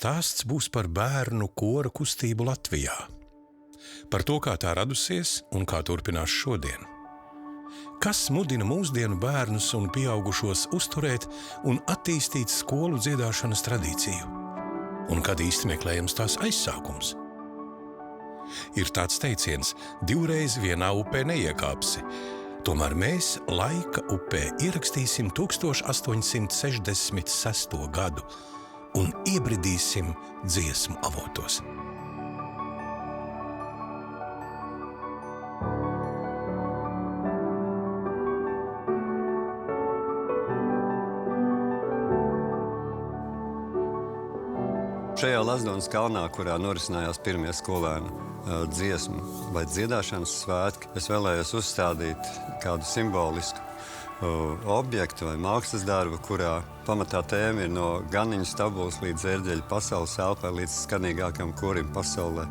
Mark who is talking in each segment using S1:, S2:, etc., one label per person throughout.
S1: stāsts būs par bērnu kora kustību Latvijā. Par to, kā tā radusies un kā turpinās šodien. Kas mudina mūsdienu bērnus un pieaugušos uzturēt un attīstīt skolu dziedāšanas tradīciju? Un kad īsti meklējams tās aizsākums? Ir tāds teiciens, 2 reiz vienā upē neiekāpsi. Tomēr mēs laika upē ierakstīsim 1866. gadu un iebridīsim dziesmu avotos.
S2: Šajā Lazdonas kalnā, kurā norisinājās pirmie skolēnu dziesmu vai dziedāšanas svētki, es vēlējos uzstādīt kādu simbolisku objektu vai mākslas darbu, kurā pamatā tēma ir no ganiņu stabulas līdz ērģeļu pasaules elpai līdz skanīgākam korim pasaulē.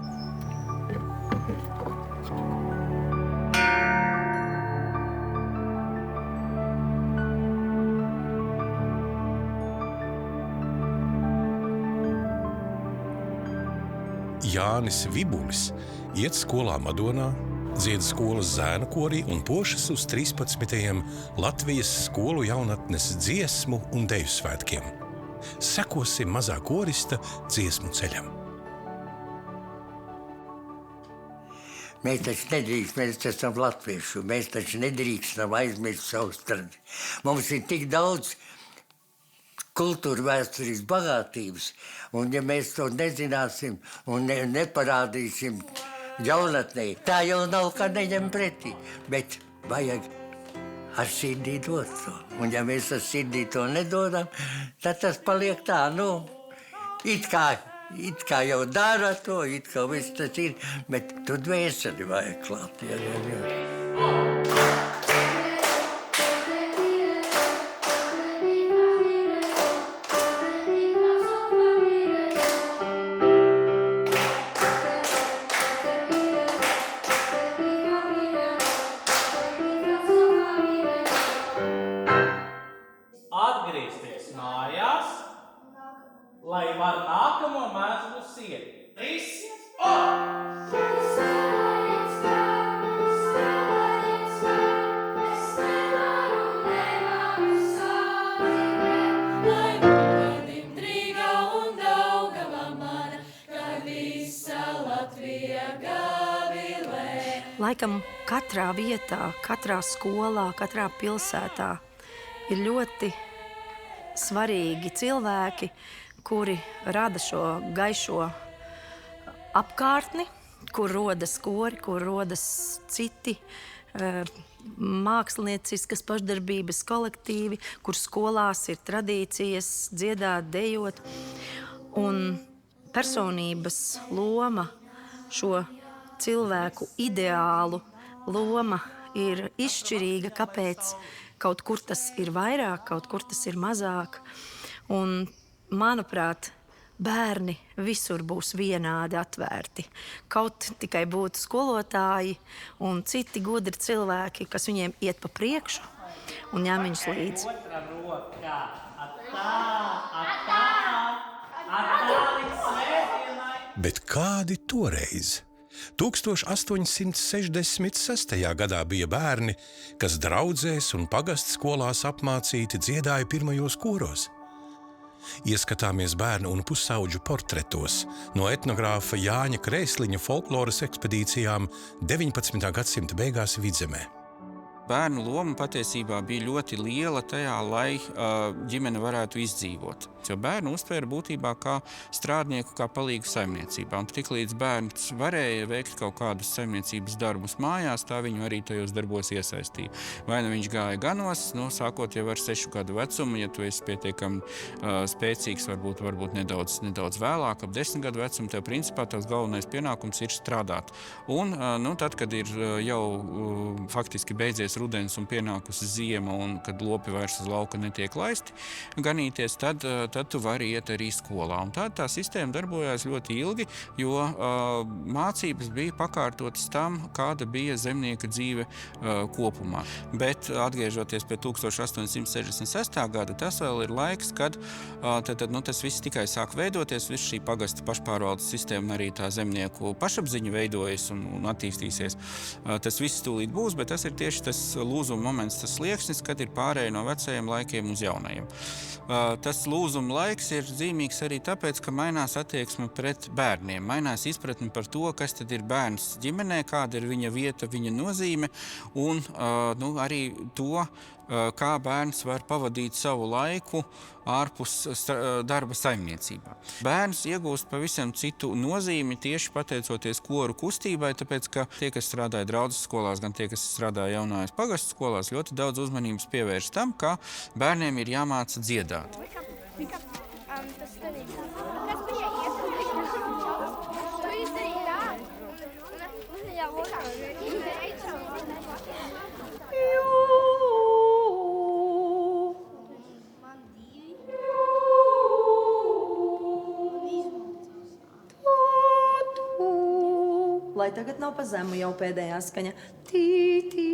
S1: Jānis Vibulis iet skolā Madonā, dzied skolas zēnu korī un pošas uz 13. Latvijas skolu jaunatnes dziesmu un deju svētkiem. Sekosim mazā korista dziesmu ceļam.
S3: Mēs taču nedrīkst, mēs esam latviešu, mēs taču nedrīkstam aizmirst savus tradīcijas. Mums ir tik daudz kultūra vēstures bagātības, un ja mēs to nezināsim un neparādīsim jaunatnē, tā jau nav kā neņem pretī, bet vajag ar sirdī dot to. Un ja mēs ar sirdī to nedodam, tad tas paliek tā, it kā jau dara to, it kā viss tas ir, bet tu dvēseli vajag klāt. Jā.
S4: Atgriezties mājās, lai var nākamo mēslu siet. 3,
S5: Laikam katrā vietā, katrā skolā, katrā pilsētā ir ļoti svarīgi cilvēki, kuri rada šo gaišo apkārtni, kur rodas kori, kur rodas citi mākslinieciskas pašdarbības kolektīvi, kur skolās ir tradīcijas dziedāt, dejot. Un personības loma, šo cilvēku ideālu loma ir izšķirīga, kāpēc kaut kur tas ir vairāk, kaut kur tas ir mazāk. Un, manuprāt, bērni visur būs vienādi atvērti. Kaut tikai būtu skolotāji un citi gudri cilvēki, kas viņiem iet pa priekšu un ņem viņus līdzi.
S4: Otra rokā, līdz svētdienai.
S1: Bet kādi toreiz? 1866. gadā bija bērni, kas draudzēs un pagastu skolās apmācīti dziedāja pirmajos koros. Ieskatāmies bērnu un pusauģu portretos no etnogrāfa Jāņa Krēsliņa folkloras ekspedīcijām 19. gadsimta beigās Vidzemē.
S6: Bērnu loma patiesībā bija ļoti liela tajā, lai ģimene varētu izdzīvot. Jo bērnu uztvēra būtībā kā strādnieku, kā palīgu saimniecībā. Un tiklīdz bērns varēja veikt kaut kādus saimniecības darbus mājās, tā viņu arī tajos darbos iesaistīja. Vai nu viņš gāja ganos, sākot jau ar 6 gadu vecumu, ja tu esi pietiekami spēcīgs, varbūt nedaudz vēlāk, ap 10 gadu vecumu, tev principā tavs galvenais pienākums ir strādāt. Un tad, kad ir jau faktiski beidzies tuvojas rudens un pienākusi ziema, un kad lopi vairs uz lauka netiek laisti ganīties, tad tu vari iet arī skolā. Un tā sistēma darbojās ļoti ilgi, jo mācības bija pakārtotas tam, kāda bija zemnieka dzīve kopumā. Bet atgriežoties pie 1866. gada, tas vēl ir laiks, kad tas viss tikai sāk veidoties, viss šī pagasta pašpārvaldes sistēma un arī tā zemnieku pašapziņa veidojas un attīstīsies. Tas viss tūlīt būs, bet tas ir tieši tas lūzuma moments, tas slieksnis, kad ir pārēja no vecajiem laikiem uz jaunajiem. Tas lūzuma laiks ir zīmīgs arī tāpēc, ka mainās attieksme pret bērniem, mainās izpratne par to, kas tad ir bērns ģimenē, kāda ir viņa vieta, viņa nozīme un arī to, kā bērns var pavadīt savu laiku ārpus darba saimniecībā. Bērns iegūst pavisam citu nozīmi tieši pateicoties koru kustībai, tāpēc, ka tie, kas strādāja draudzes skolās, gan tie, kas strādāja jaunājas pagastu skolās, ļoti daudz uzmanības pievērš tam, ka bērniem ir jāmāca dziedāt.
S5: Lai tagad nav pa zemu jau pēdējā skaņa. Tī, tī.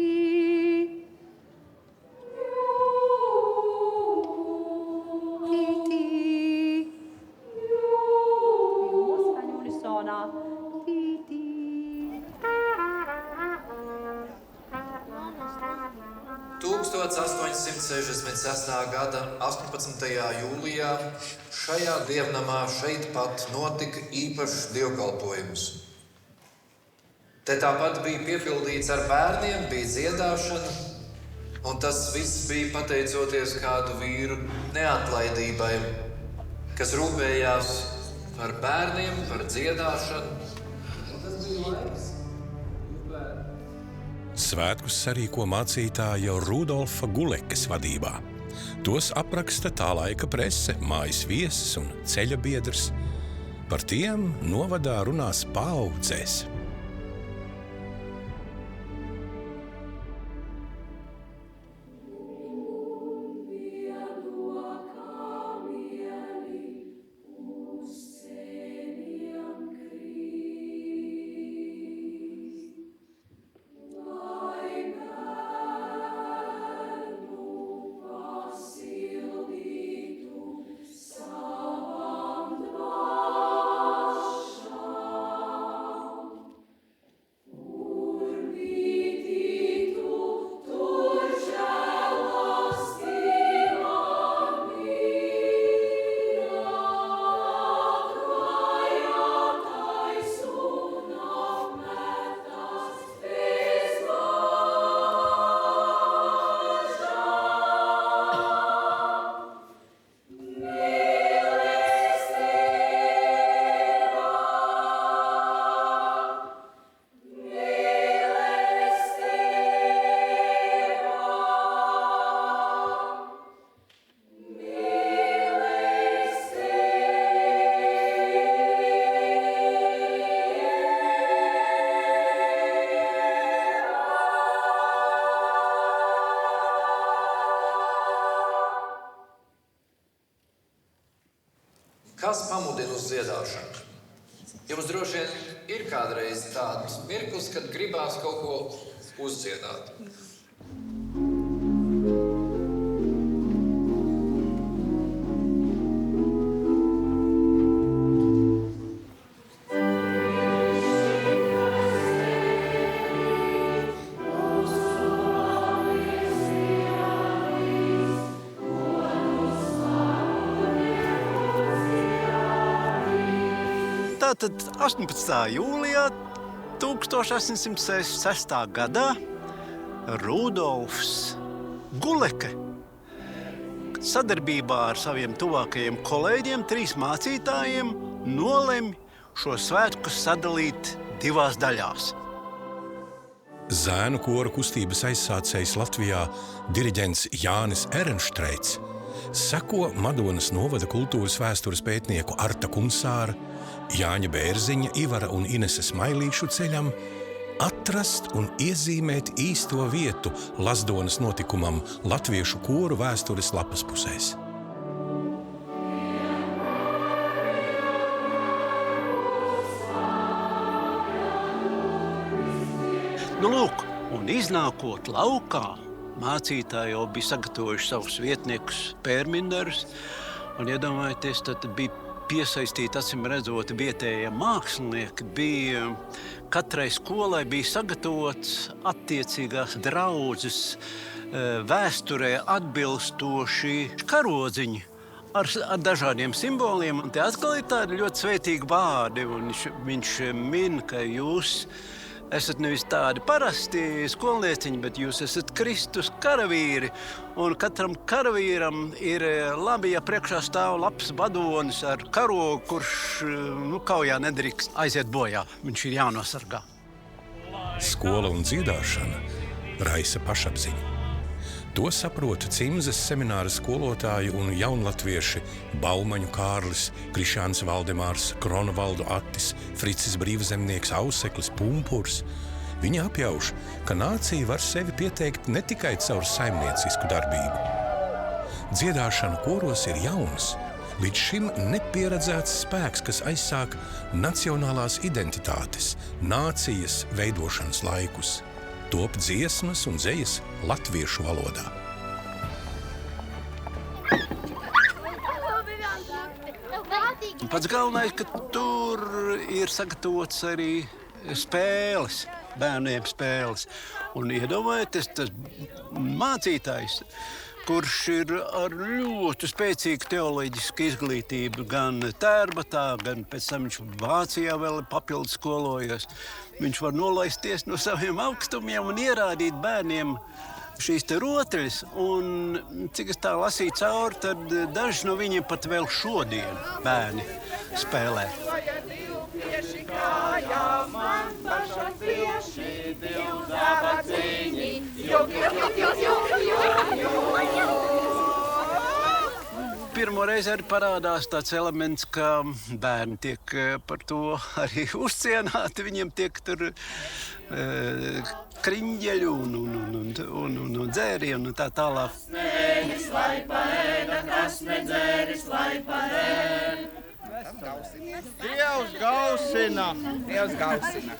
S5: Tī, tī. Skaņa unisonā. Tī, tī.
S7: 1866. gada 18. jūlijā šajā dievnamā šeit pat notika īpašs dievkalpojums. Te tāpat bija piepildīts ar bērniem, bija dziedāšana, un tas viss bija pateicoties kādu vīru neatlaidībai, kas rūpējās par bērniem, par dziedāšanu. Un tas bija laiks.
S1: Svētkus sarīko mācītāja Rudolfa Gulekas vadībā. Tos apraksta tā laika prese, mājas viesis un ceļa biedrs. Par tiem novadā runās paaudzēs.
S7: Kas pamudina uz dziedāšanu? Jums droši vien ir kādreiz tāds mirklis, kad gribās kaut ko uzdziedāt.
S2: Tātad 18. jūlijā 1866. gadā Rudolfs Guleke sadarbībā ar saviem tuvākajiem kolēģiem, 3 mācītājiem, nolemj šo svētkus sadalīt 2 daļās.
S1: Zēnu koru kustības aizsācējs Latvijā diriģents Jānis Ehrenštreits seko Madonas novada kultūras vēstures pētnieku Arta Kunsāra, Jāņa Bērziņa, Ivara un Ineses Mailīšu ceļam atrast un iezīmēt īsto vietu Lazdonas notikumam latviešu koru vēstures lapas pusēs.
S8: Nu, lūk, un iznākot laukā, mācītāji jau bija sagatavojuši savus vietniekus, pērmindarus, un iedomājieties, tad bija piesaistīti, acīm redzot, vietējie mākslinieki. Katrai skolai bija sagatavots attiecīgās draudzes vēsturē atbilstoši karodziņi ar dažādiem simboliem. Un te atkal ir tādi ļoti svētīgi vārdi, un viņš min, ka jūs esat nevis tādi parasti skolnieciņi, bet jūs esat Kristus karavīri. Un katram karavīram ir labi, ja priekšā stāv labs vadonis ar karogu, kurš kaujā nedrīkst aiziet bojā. Viņš ir jānosargā.
S1: Skola un dziedāšana raisa pašapziņu. To saprot Cimzes semināra skolotāji un jaunlatvieši Baumaņu Kārlis, Krišāns Valdemārs, Kronovaldu Attis, Fricis Brīvzemnieks, Auseklis, Pumpurs. Viņi apjauš, ka nācija var sevi pieteikt ne tikai caur saimniecisku darbību. Dziedāšana koros ir jauns, līdz šim nepieredzēts spēks, kas aizsāk nacionālās identitātes, nācijas veidošanas laikus. Top dziesmas un dzejas latviešu valodā.
S8: Pats galvenais, ka tur ir sagatavots arī spēles, bērniem spēles. Un iedomājieties, tas mācītājs, kurš ir ar ļoti spēcīgu teoloģisku izglītību, gan Tērbatā, gan pēc tam viņš Vācijā vēl papildus skolojas. Viņš var nolaisties no saviem augstumiem un ierādīt bērniem šīs te rotaļas. Un cik es tā lasīju cauri, tad daži no viņiem pat vēl šodien bērni spēlē. Pirmo reizi arī parādās tāds elements, ka bērni tiek par to arī uzcienāti. Viņiem tiek tur kriņģeļu un dzērienu un tā tālāk.
S9: Smēģis, lai paēda, kas nedzēris, lai paēd. Dievs gausina! Dievs gausina!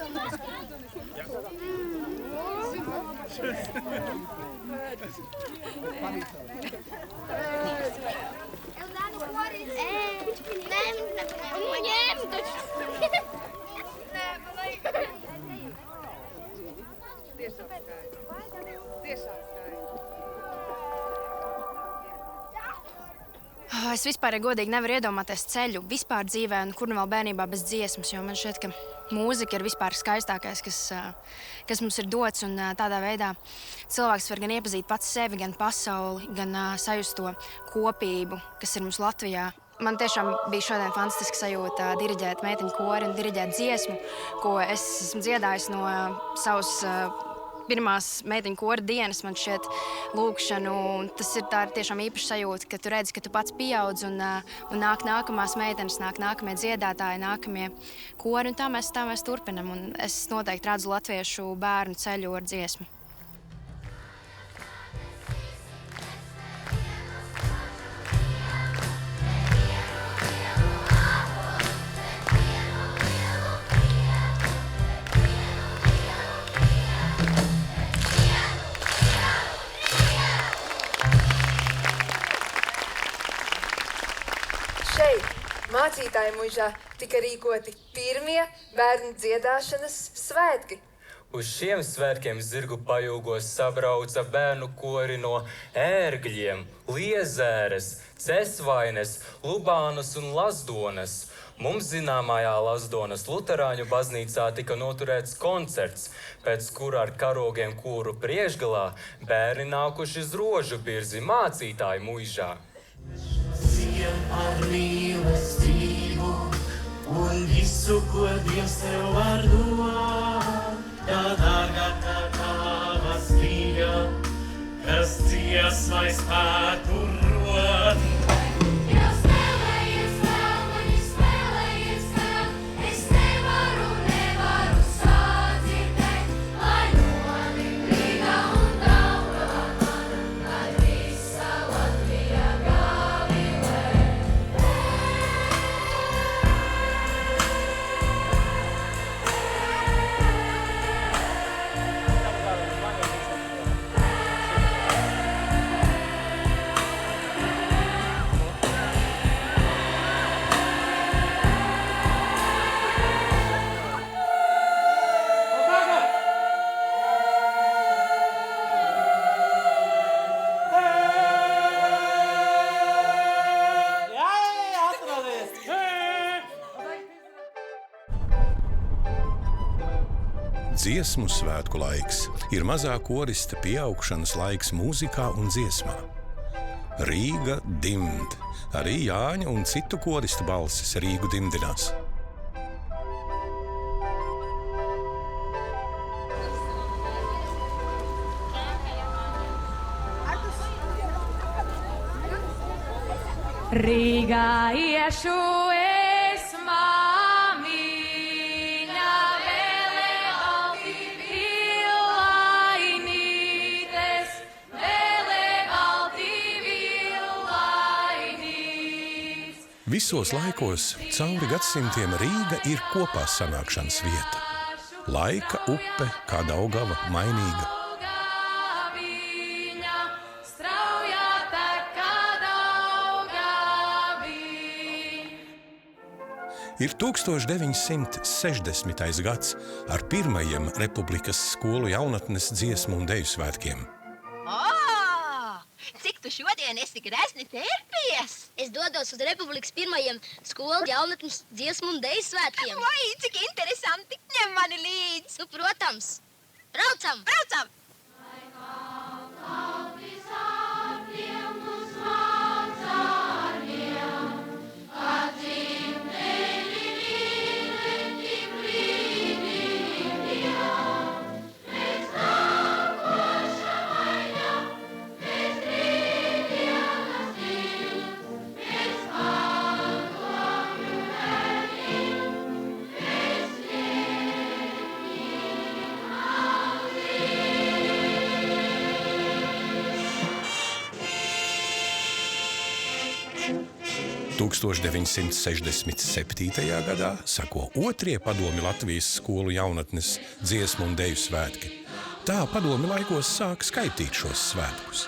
S10: Es vispār, ja godīgi, nevaru iedomāties ceļu vispār dzīvē un kur nu vēl bērnībā bez dziesmas, jo man šķiet, ka mūzika ir vispār skaistākais, kas mums ir dots, un tādā veidā cilvēks var gan iepazīt pats sevi, gan pasauli, gan sajust to kopību, kas ir mums Latvijā. Man tiešām bija šodien fantastiska sajūta diriģēt meiteņu kori un diriģēt dziesmu, ko es esmu dziedājis no savas pirmās meiteņu kora dienas, man šķiet, lūkšanu. Tas ir tā tiešām īpaša sajūta, ka tu redzi, ka tu pats pieaudz un nāk nākamās meitenes, nāk nākamie dziedātāji, nākamie kori, un tā mēs turpinam. Un es noteikti redzu latviešu bērnu ceļu ar dziesmu.
S11: Mācītāju mužā tika rīkoti pirmie bērnu dziedāšanas svētki.
S12: Uz šiem svētkiem zirgu pajūgos sabrauca bērnu kori no Ērgļiem, Liezēres, Cesvaines, Lubānas un Lazdonas. Mums zināmajā Lazdonas luterāņu baznīcā tika noturēts koncerts, pēc kura ar karogiem kūru priekšgalā bērni nākuši uz Rožubirzi mācītāju muižā.
S9: Ar mīlestību un visu, ko Dievs tev var dot, tā dārgā tā tava stīļa, kas dziesmai spētu rod.
S13: Es nevaru sadzirdēt,
S1: Dziesmu svētku laiks ir mazā korista pieaugšanas laiks mūzikā un dziesmā. Rīga dimd, arī Jāņa un citu koristu balsis Rīgu dimdinās.
S13: Rīgā iešu es māmiņa, vēlē balti villainītes, vēlē balti villainītes.
S1: Visos laikos cauri gadsimtiem Rīga ir kopā sanākšanas vieta. Laika upe, kā Daugava, mainīga. Ir 1960. gads ar pirmajiem Republikas skolu jaunatnes dziesmu un deju svētkiem.
S14: Cik tu šodien esi grezni terpies? Es dodos uz Republikas pirmajiem skolu jaunatnes dziesmu un deju svētkiem. Vai, cik interesanti! Ņem mani līdzi! Nu, protams! Braucam! Braucam!
S1: – 1967. gadā sako otrie padomi Latvijas skolu jaunatnes dziesmu un deju svētki. Tā padomi laikos sāk skaitīt šos svētkus.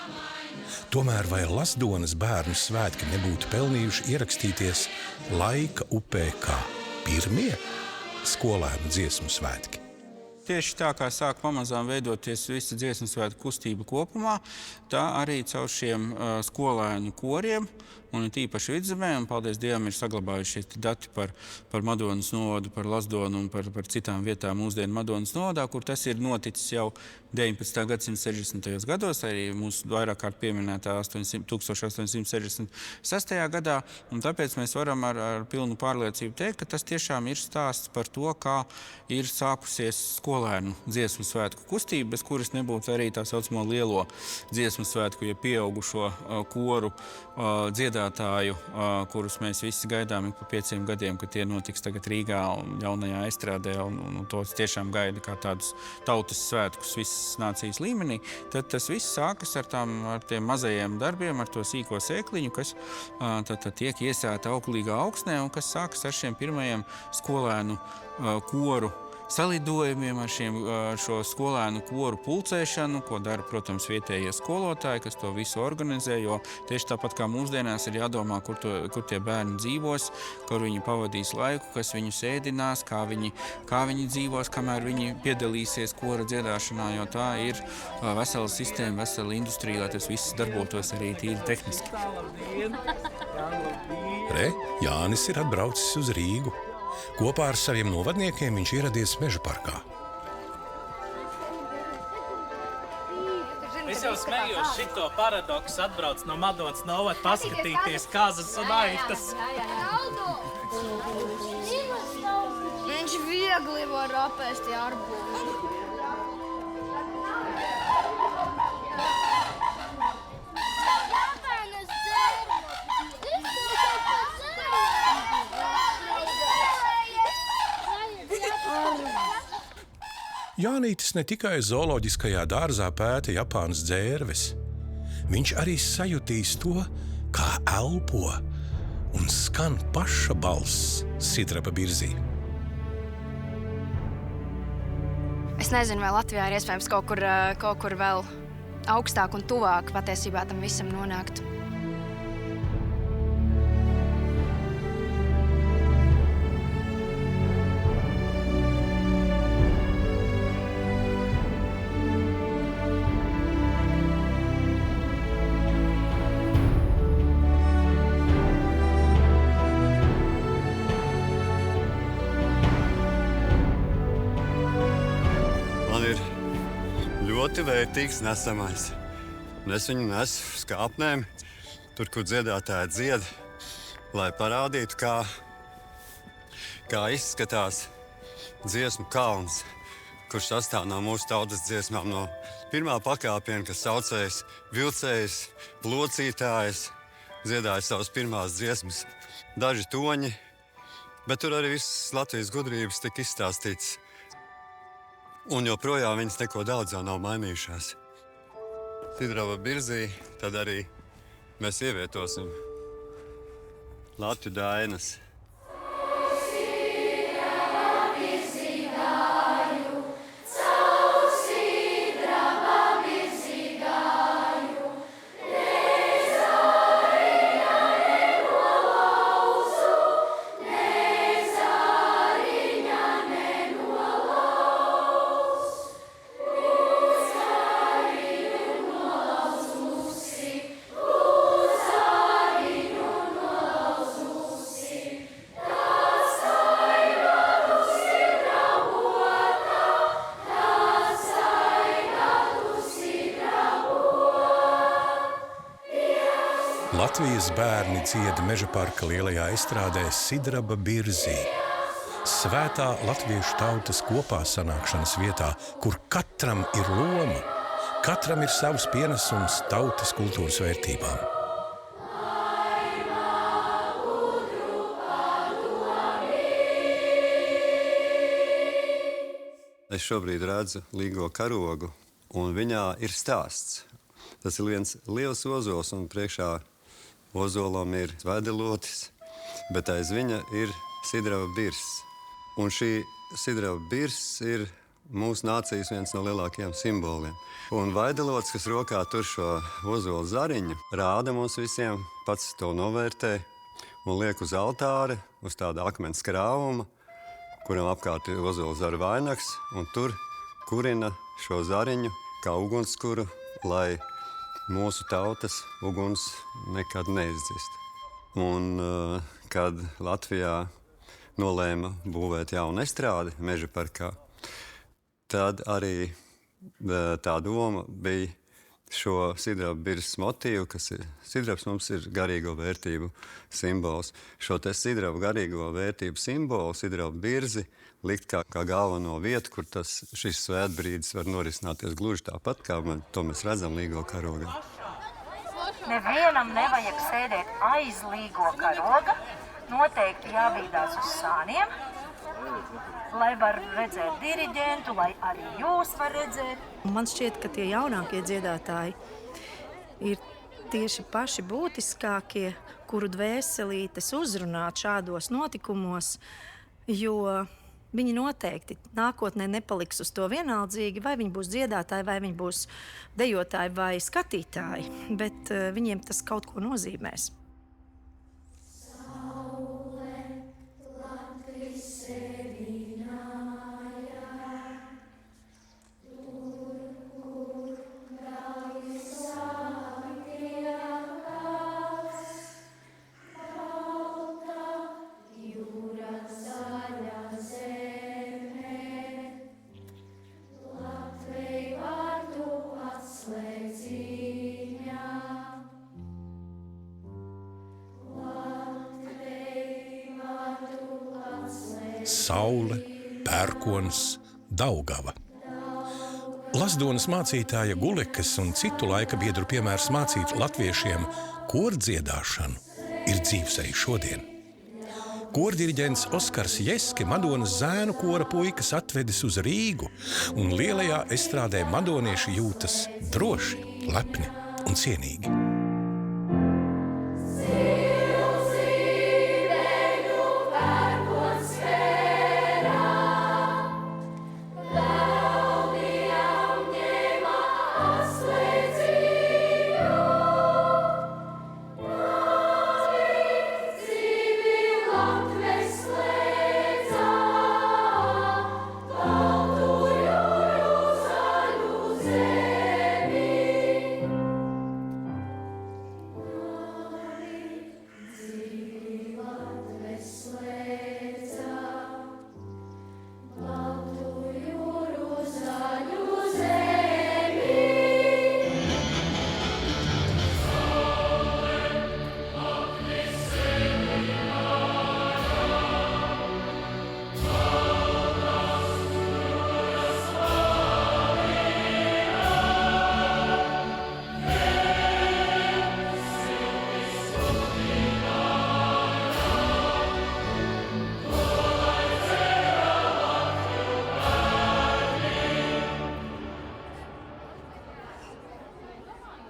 S1: Tomēr vai Lazdonas bērnu svētki nebūtu pelnījuši ierakstīties laika upē kā pirmie skolēnu dziesmu svētki?
S6: Tieši tā, kā sāk pamazām veidoties visa dziesmu svētku kustība kopumā, tā arī caur šiem skolēnu koriem, un tīpaši Vidzemē, un paldies Dievam ir saglabājušies dati par Madonas novadu, par Lazdonu un par citām vietām mūsdienu Madonas novadā, kur tas ir noticis jau 19. gadsimta 60. gados, arī mūsu vairāk kārt pieminētā 1866. gadā, un tāpēc mēs varam ar pilnu pārliecību teikt, ka tas tiešām ir stāsts par to, kā ir sākusies skolēnu dziesmu svētku kustība, bez kuras nebūtu arī tā saucamo lielo dziesmu svētku, ja pieaugušo koru dziedātāju, kurus mēs visi gaidām ik pa 5 gadiem, ka tie notiks tagad Rīgā un jaunajā estrādē, un tos tiešām gaida kā tādus tautas svētkus visas nācijas līmenī, tad tas viss sākas ar tiem mazajiem darbiem, ar to sīko sēkliņu, kas tad tiek iesēta auglīgā augsnē un kas sākas ar šiem pirmajiem skolēnu koru salidojumiem, ar šo skolēnu koru pulcēšanu, ko dara, protams, vietējie skolotāji, kas to visu organizē, jo tieši tāpat kā mūsdienās ir jādomā, kur tie bērni dzīvos, kur viņi pavadīs laiku, kas viņus ēdinās, kā viņi dzīvos, kamēr viņi piedalīsies kora dziedāšanā, jo tā ir vesela sistēma, vesela industrija, lai tas viss darbotos arī tīri tehniski.
S1: Re, Jānis ir atbraucis uz Rīgu. Kopā ar saviem novadniekiem viņš ieradies Meža parkā.
S4: Es jau smējos šito paradoksu atbrauc no Madonas novada paskatīties kazas un aitas.
S14: Viņš viegli var apēst arbūzu.
S1: Jānītis ne tikai zooloģiskajā dārzā pēta Japānas dzērves, viņš arī sajutīs to, kā elpo un skan paša balss sidraba birzī.
S10: Es nezinu, vai Latvijā ir iespējams kaut kur vēl augstāk un tuvāk patiesībā tam visam nonākt.
S2: ļoti vērtīgs nesamais. Un es viņu nesu uz kāpnēm, tur, kur dziedātāji dzied, lai parādītu, kā izskatās dziesmu kalns, kurš sastāv no mūsu tautas dziesmām, no pirmā pakāpiena, kas saucējs vilcējs, locītājs, dziedāja savas pirmās dziesmas, daži toņi, bet tur arī visas Latvijas gudrības tika izstāstīts. Un joprojām viņas neko daudz jau nav mainījušās. Sidraba Birzī tad arī mēs ievietosim Latviju dainas.
S1: Latvijas bērni dzied Meža parka lielajā estrādē Sidraba Birzī. Svētā latviešu tautas kopā sanākšanas vietā, kur katram ir loma, katram ir savs pienesums tautas kultūras vērtībām.
S2: Es šobrīd redzu līgo karogu, un viņā ir stāsts. Tas ir viens liels ozols, un priekšā ozolam ir vedelotis, bet aiz viņa ir Sidraba Birzs. Un šī Sidraba Birzs ir mūsu nācijas viens no lielākajiem simboliem. Un vaidelots, kas rokā tur šo ozola zariņu, rāda mums visiem, pats to novērtē un liek uz altāra, uz tāda akmens krāvuma, kuram apkārt ir ozola zara vainags, un tur kurina šo zariņu kā ugunskura, lai mūsu tautas uguns nekad neizdzist. Un, kad Latvijā nolēma būvēt jaunu estrādi Meža parkā, tad arī tā doma bija šo Sidraba Birzs motīvu, kas ir, sidrabs mums ir garīgo vērtību simbols. Šo te sidrabu garīgo vērtību simbolu, Sidraba Birzi, likt kā galveno vietu, kur šis svētbrīdis var norisināties gluži tāpat, kā to mēs redzam līgo karogā.
S15: Nevienam nevajag sēdēt aiz līgo karoga, noteikti jābīdās uz sāniem, lai var redzēt diriģentu, lai arī jūs var redzēt.
S5: Man šķiet, ka tie jaunākie dziedātāji ir tieši paši būtiskākie, kuru dvēselītes uzrunāt šādos notikumos, jo viņi noteikti nākotnē nepaliks uz to vienaldzīgi, vai viņi būs dziedātāji, vai viņi būs dejotāji vai skatītāji, bet viņiem tas kaut ko nozīmēs.
S1: Saule, pērkons, Daugava. Lazdonas mācītāja Gulekas un citu laika biedru piemērs mācīt latviešiem kordziedāšanu ir dzīvsēji šodien. Kordiriģents Oskars Jeski Madonas zēnu kora puikas atvedis uz Rīgu, un lielajā estrādē madonieši jūtas droši, lepni un cienīgi.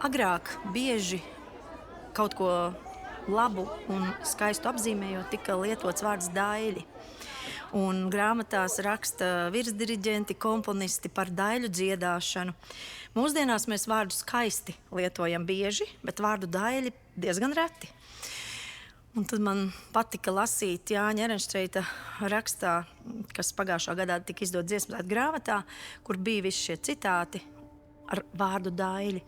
S5: Agrāk bieži kaut ko labu un skaistu apzīmējot tika lietots vārds daļi. Un grāmatās raksta virsdiriģenti, komponisti par daļu dziedāšanu. Mūsdienās mēs vārdu skaisti lietojam bieži, bet vārdu daļi diezgan reti. Un tad man patika lasīt Jāņa Ehrenštreita rakstā, kas pagājušā gadā tika izdot Dziesmu svētku grāmatā, kur bija visi šie citāti ar vārdu daļi.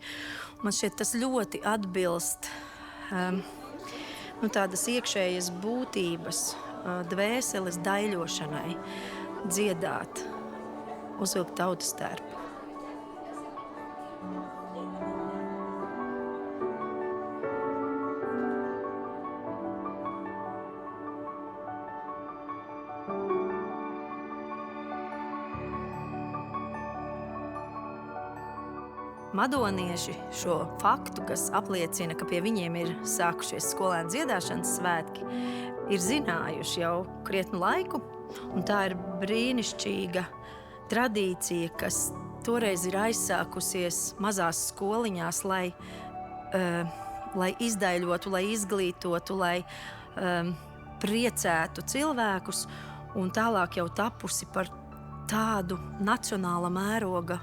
S5: Man šķiet, tas ļoti atbilst tādas iekšējas būtības, dvēseles daļošanai, dziedāt, uzvilkt tautas tērpu. Madonieši šo faktu, kas apliecina, ka pie viņiem ir sākušies skolēnu dziedāšanas svētki, ir zinājuši jau krietnu laiku, un tā ir brīnišķīga tradīcija, kas toreiz ir aizsākusies mazās skoliņās, lai izdaļotu, lai izglītotu, lai priecētu cilvēkus, un tālāk jau tapusi par tādu nacionāla mēroga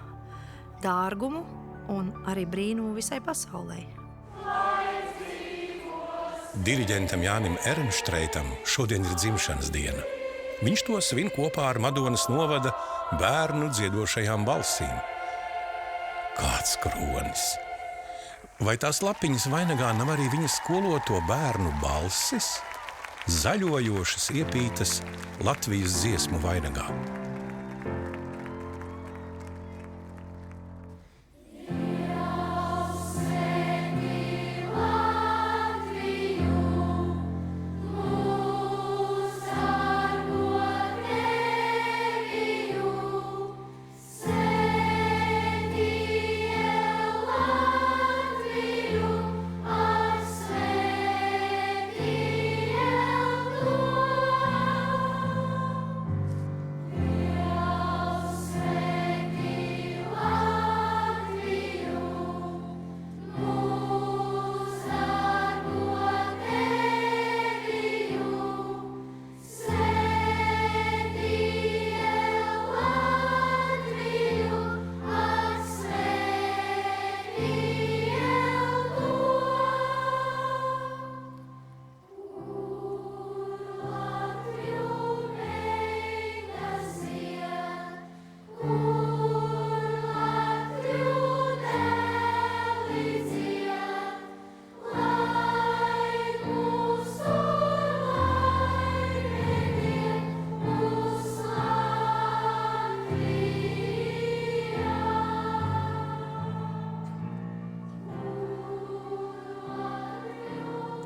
S5: dārgumu un arī brīnumu visai pasaulē.
S1: Diriģentam Jānim Ehrenštreitam šodien ir dzimšanas diena. Viņš to svin kopā ar Madonas novada bērnu dziedošajām balsīm. Kāds kronis! Vai tās lapiņas vainagā nav arī viņa skoloto bērnu balsis? Zaļojošas iepītas Latvijas dziesmu vainagā.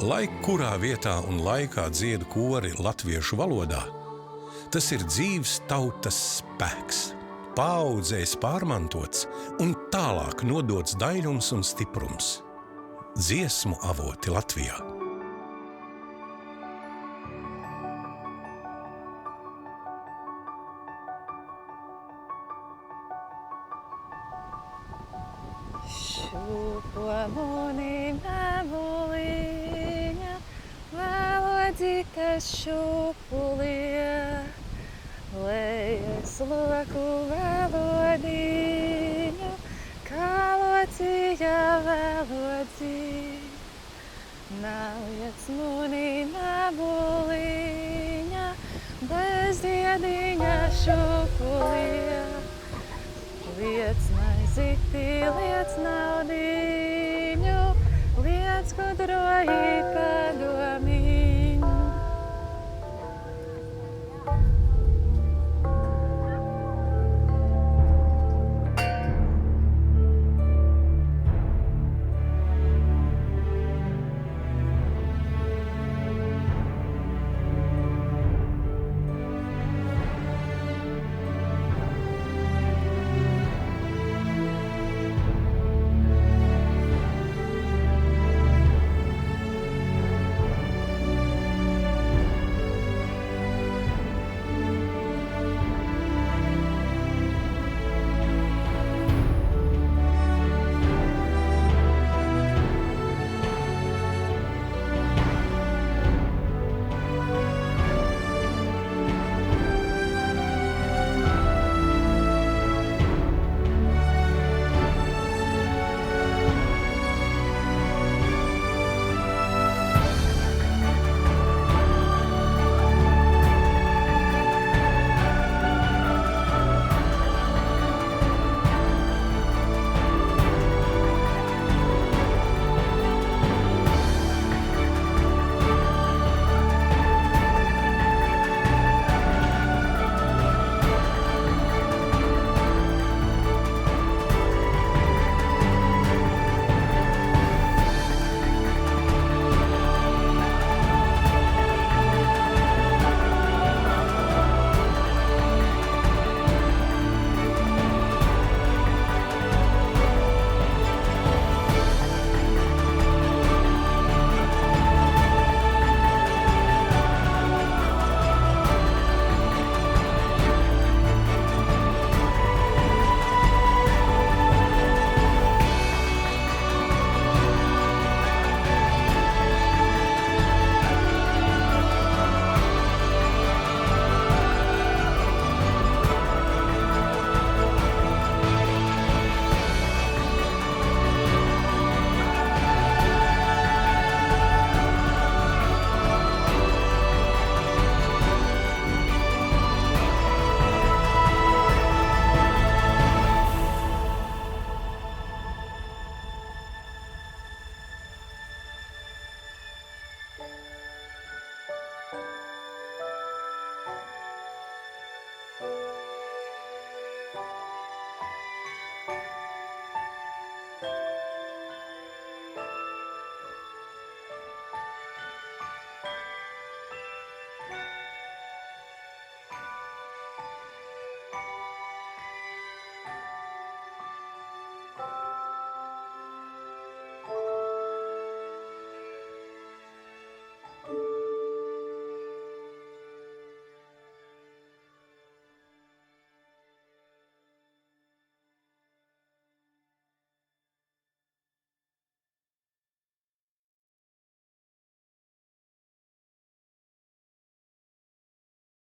S1: Lai kurā vietā un laikā dziedu kori latviešu valodā, tas ir dzīves tautas spēks, paaudzēs pārmantots un tālāk nodots daļums un stiprums. Dziesmu avoti Latvijā.
S16: Šupulie, lejas loku velodiņu, kā locija velodzīņu. Naliec munī nabuliņa, bez diediņa šupulie. Liec maiziti, liec naudiņu, liec gudroji padomī.